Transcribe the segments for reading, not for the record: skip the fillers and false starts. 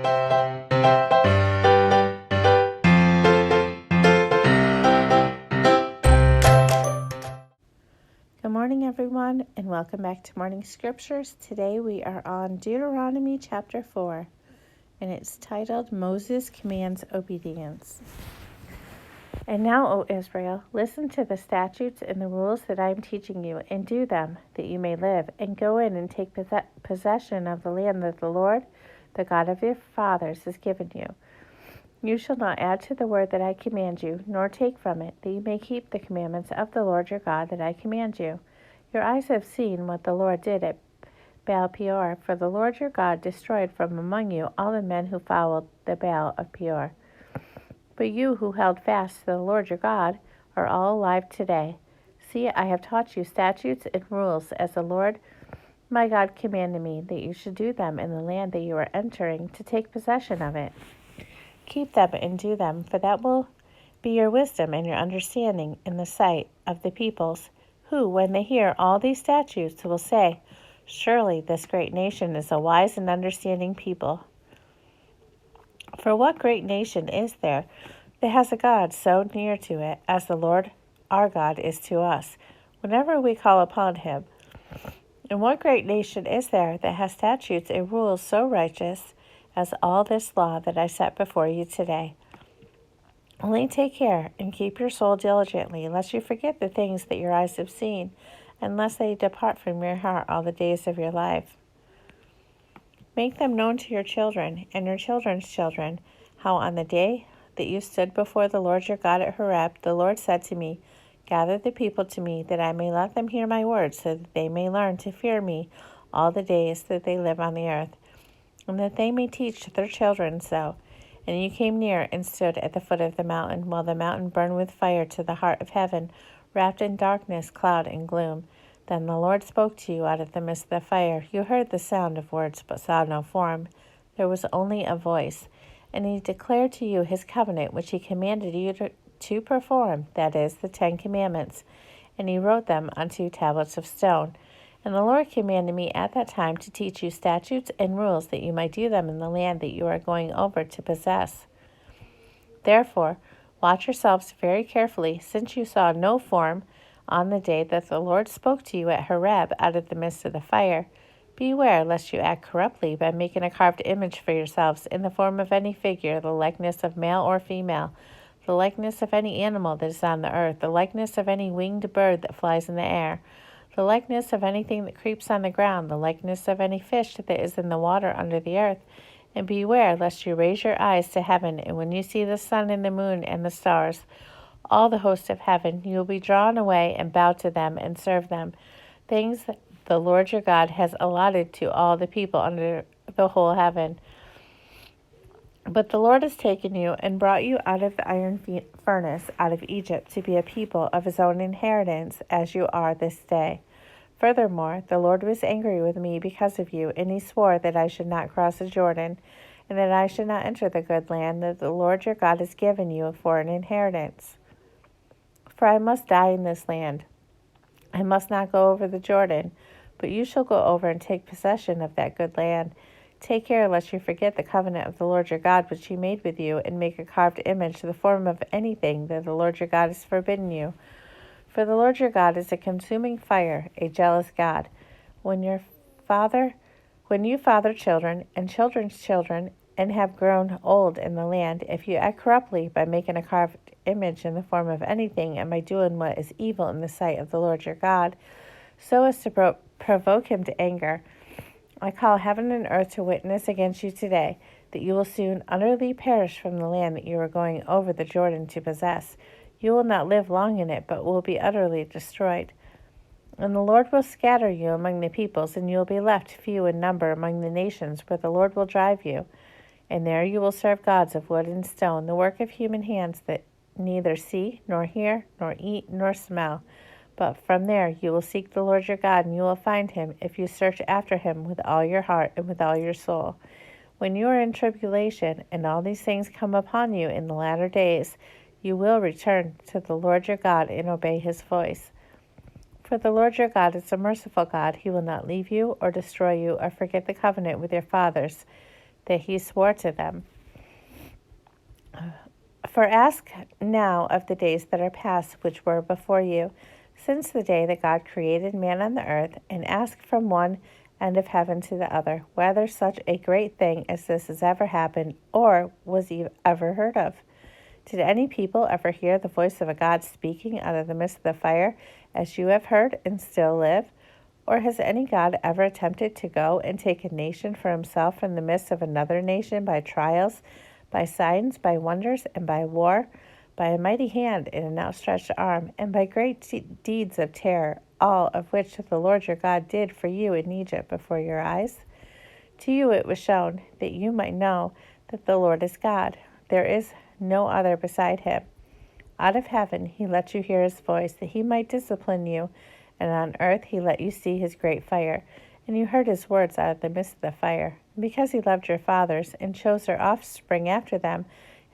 Good morning, everyone, and welcome back to Morning Scriptures. Today we are on Deuteronomy chapter 4, and it's titled, Moses Commands Obedience. And now, O Israel, listen to the statutes and the rules that I am teaching you, and do them, that you may live, and go in and take possession of the land that the Lord, the God of your fathers, has given you. You shall not add to the word that I command you, nor take from it, that you may keep the commandments of the Lord your God that I command you. Your eyes have seen what the Lord did at Baal Peor, for the Lord your God destroyed from among you all the men who followed the Baal of Peor. But you who held fast to the Lord your God are all alive today. See, I have taught you statutes and rules as the Lord my God commanded me, that you should do them in the land that you are entering to take possession of it. Keep them and do them, for that will be your wisdom and your understanding in the sight of the peoples, who, when they hear all these statutes, will say, Surely this great nation is a wise and understanding people. For what great nation is there that has a God so near to it as the Lord our God is to us, whenever we call upon him? And what great nation is there that has statutes and rules so righteous as all this law that I set before you today? Only take care and keep your soul diligently, lest you forget the things that your eyes have seen, and lest they depart from your heart all the days of your life. Make them known to your children and your children's children, how on the day that you stood before the Lord your God at Horeb, the Lord said to me, Gather the people to me, that I may let them hear my words, so that they may learn to fear me all the days that they live on the earth, and that they may teach their children so. And you came near and stood at the foot of the mountain, while the mountain burned with fire to the heart of heaven, wrapped in darkness, cloud, and gloom. Then the Lord spoke to you out of the midst of the fire. You heard the sound of words, but saw no form. There was only a voice. And he declared to you his covenant, which he commanded you to perform, that is, the 10 Commandments. And he wrote them on 2 tablets of stone. And the Lord commanded me at that time to teach you statutes and rules, that you might do them in the land that you are going over to possess. Therefore, watch yourselves very carefully, since you saw no form on the day that the Lord spoke to you at Horeb out of the midst of the fire. Beware lest you act corruptly by making a carved image for yourselves in the form of any figure, the likeness of male or female, the likeness of any animal that is on the earth, the likeness of any winged bird that flies in the air, the likeness of anything that creeps on the ground, the likeness of any fish that is in the water under the earth. And beware lest you raise your eyes to heaven, and when you see the sun and the moon and the stars, all the hosts of heaven, you will be drawn away and bow to them and serve them, things that the Lord your God has allotted to all the people under the whole heaven. But the Lord has taken you and brought you out of the iron furnace, out of Egypt, to be a people of his own inheritance, as you are this day. Furthermore, the Lord was angry with me because of you, and he swore that I should not cross the Jordan, and that I should not enter the good land that the Lord your God has given you for an inheritance. For I must die in this land. I must not go over the Jordan, but you shall go over and take possession of that good land. Take care lest you forget the covenant of the Lord your God which he made with you, and make a carved image to the form of anything that the Lord your God has forbidden you. For the Lord your God is a consuming fire, a jealous God. When you father children and children's children, and have grown old in the land, if you act corruptly by making a carved image in the form of anything, and by doing what is evil in the sight of the Lord your God, so as to provoke him to anger, I call heaven and earth to witness against you today, that you will soon utterly perish from the land that you are going over the Jordan to possess. You will not live long in it, but will be utterly destroyed. And the Lord will scatter you among the peoples, and you will be left few in number among the nations where the Lord will drive you. And there you will serve gods of wood and stone, the work of human hands that neither see, nor hear, nor eat, nor smell. But from there you will seek the Lord your God, and you will find him, if you search after him with all your heart and with all your soul. When you are in tribulation, and all these things come upon you in the latter days, you will return to the Lord your God and obey his voice. For the Lord your God is a merciful God. He will not leave you or destroy you or forget the covenant with your fathers that he swore to them. For ask now of the days that are past, which were before you, since the day that God created man on the earth, and ask from one end of heaven to the other, whether such a great thing as this has ever happened, or was ever heard of. Did any people ever hear the voice of a God speaking out of the midst of the fire, as you have heard and still live? Or has any God ever attempted to go and take a nation for himself from the midst of another nation by trials, by signs, by wonders, and by war, by a mighty hand and an outstretched arm, and by great deeds of terror, all of which the Lord your God did for you in Egypt before your eyes? To you it was shown, that you might know that the Lord is God. There is no other beside him. Out of heaven he let you hear his voice, that he might discipline you, and on earth he let you see his great fire, and you heard his words out of the midst of the fire. And because he loved your fathers, and chose their offspring after them,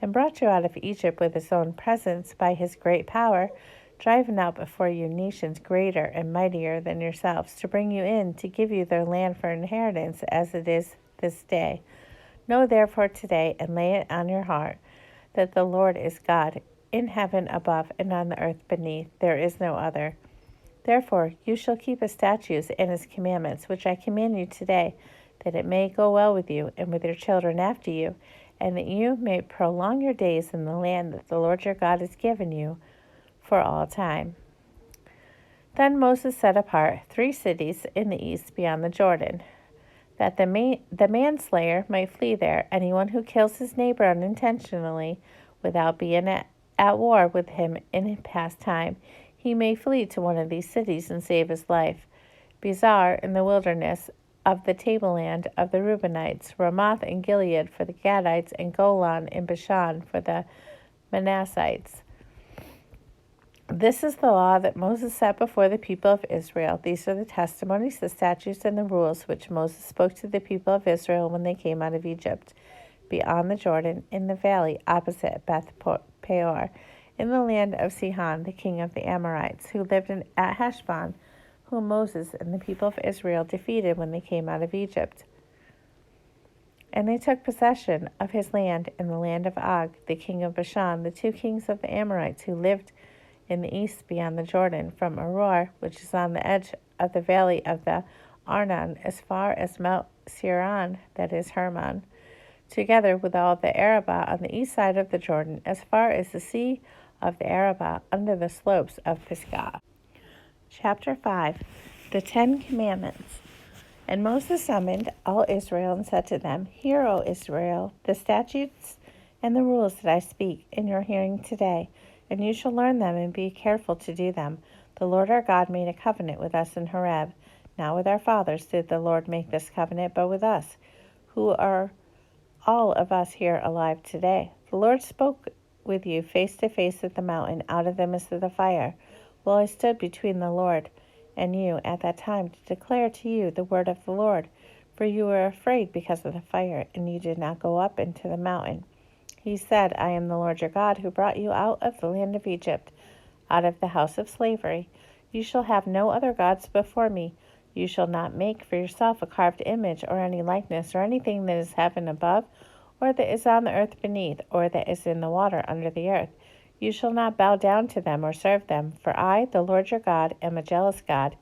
and brought you out of Egypt with his own presence by his great power, driving out before you nations greater and mightier than yourselves, to bring you in, to give you their land for inheritance, as it is this day. Know therefore today, and lay it on your heart, that the Lord is God, in heaven above and on the earth beneath. There is no other. Therefore you shall keep his statutes and his commandments, which I command you today, that it may go well with you and with your children after you, and that you may prolong your days in the land that the Lord your God has given you for all time. Then Moses set apart 3 cities in the east beyond the Jordan, that the manslayer might flee there, anyone who kills his neighbor unintentionally, without being at war with him in past time. He may flee to one of these cities and save his life. Bezar in the wilderness of the tableland of the Reubenites, Ramoth in Gilead for the Gadites, and Golan in Bashan for the Manassites. This is the law that Moses set before the people of Israel. These are the testimonies, the statutes, and the rules which Moses spoke to the people of Israel when they came out of Egypt, beyond the Jordan, in the valley opposite Beth Peor, in the land of Sihon, the king of the Amorites, who lived at Heshbon, whom Moses and the people of Israel defeated when they came out of Egypt. And they took possession of his land in the land of Og, the king of Bashan, the 2 kings of the Amorites, who lived in the east beyond the Jordan, from Aroer, which is on the edge of the valley of the Arnon, as far as Mount Seir, that is Hermon, together with all the Arabah on the east side of the Jordan, as far as the sea of the Arabah under the slopes of Pisgah. Chapter 5. The 10 Commandments. And Moses summoned all Israel and said to them, Hear, O Israel, the statutes and the rules that I speak in your hearing today, and you shall learn them and be careful to do them. The Lord our God made a covenant with us in Horeb. Not with our fathers did the Lord make this covenant, but with us, who are all of us here alive today. The Lord spoke with you face to face at the mountain, out of the midst of the fire. Well, I stood between the Lord and you at that time to declare to you the word of the Lord, for you were afraid because of the fire, and you did not go up into the mountain. He said, I am the Lord your God, who brought you out of the land of Egypt, out of the house of slavery. You shall have no other gods before me. You shall not make for yourself a carved image, or any likeness, or anything that is heaven above, or that is on the earth beneath, or that is in the water under the earth. You shall not bow down to them or serve them, for I, the Lord your God, am a jealous God,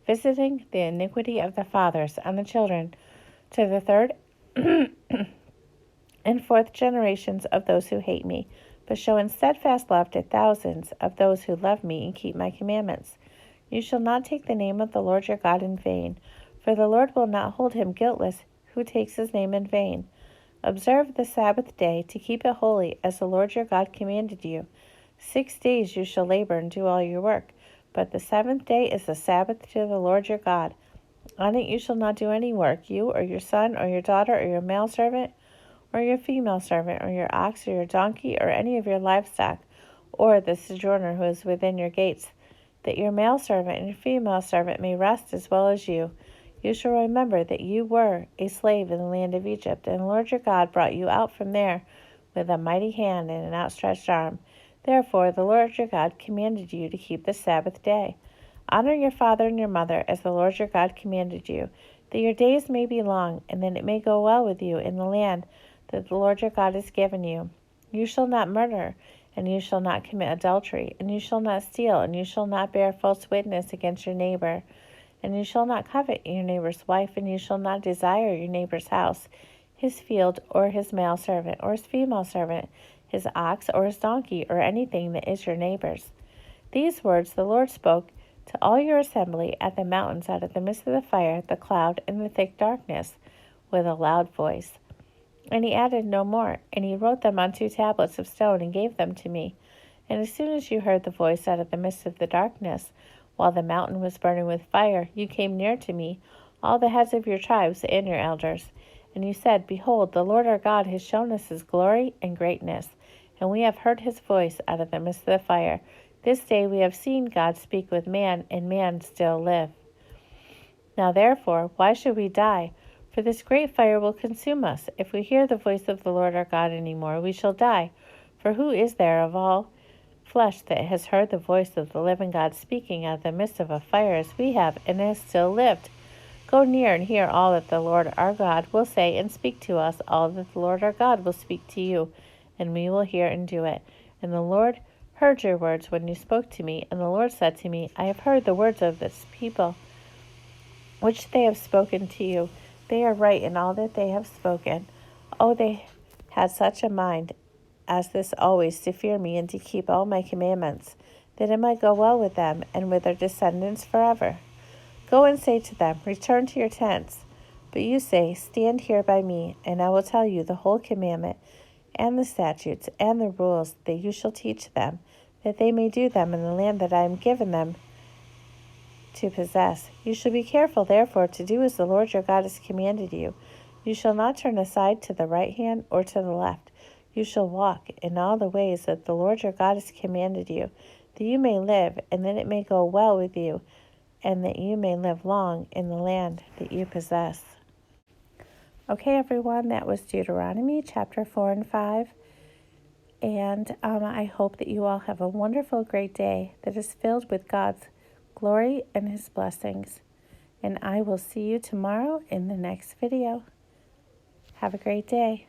visiting the iniquity of the fathers on the children to the 3rd and 4th generations of those who hate me, but showing steadfast love to thousands of those who love me and keep my commandments. You shall not take the name of the Lord your God in vain, for the Lord will not hold him guiltless who takes his name in vain. Observe the Sabbath day to keep it holy, as the Lord your God commanded you. 6 days you shall labor and do all your work, but the 7th day is the Sabbath to the Lord your God. On it you shall not do any work, you or your son or your daughter or your male servant or your female servant or your ox or your donkey or any of your livestock, or the sojourner who is within your gates, that your male servant and your female servant may rest as well as you. You shall remember that you were a slave in the land of Egypt, and the Lord your God brought you out from there with a mighty hand and an outstretched arm. Therefore the Lord your God commanded you to keep the Sabbath day. Honor your father and your mother, as the Lord your God commanded you, that your days may be long, and that it may go well with you in the land that the Lord your God has given you. You shall not murder, and you shall not commit adultery, and you shall not steal, and you shall not bear false witness against your neighbor, and you shall not covet your neighbor's wife, and you shall not desire your neighbor's house, his field, or his male servant, or his female servant, his ox, or his donkey, or anything that is your neighbor's. These words the Lord spoke to all your assembly at the mountains out of the midst of the fire, the cloud, and the thick darkness, with a loud voice. And he added no more, and he wrote them on 2 tablets of stone and gave them to me. And as soon as you heard the voice out of the midst of the darkness, while the mountain was burning with fire, you came near to me, all the heads of your tribes and your elders. And you said, Behold, the Lord our God has shown us his glory and greatness, and we have heard his voice out of the midst of the fire. This day we have seen God speak with man, and man still live. Now therefore, why should we die? For this great fire will consume us. If we hear the voice of the Lord our God any more, we shall die. For who is there of all flesh that has heard the voice of the living God speaking out of the midst of a fire as we have, and has still lived? Go near and hear all that the Lord our God will say, and speak to us all that the Lord our God will speak to you, and we will hear and do it. And the Lord heard your words when you spoke to me, and the Lord said to me, I have heard the words of this people, which they have spoken to you. They are right in all that they have spoken. Oh, they had such a mind as this always to fear me and to keep all my commandments, that it might go well with them and with their descendants forever. Go and say to them, Return to your tents. But you say, Stand here by me, and I will tell you the whole commandment, and the statutes, and the rules that you shall teach them, that they may do them in the land that I am given them to possess. You shall be careful, therefore, to do as the Lord your God has commanded you. You shall not turn aside to the right hand or to the left. You shall walk in all the ways that the Lord your God has commanded you, that you may live, and that it may go well with you, and that you may live long in the land that you possess. Okay, everyone, that was Deuteronomy chapter 4 and 5. And I hope that you all have a wonderful, great day that is filled with God's glory and his blessings. And I will see you tomorrow in the next video. Have a great day.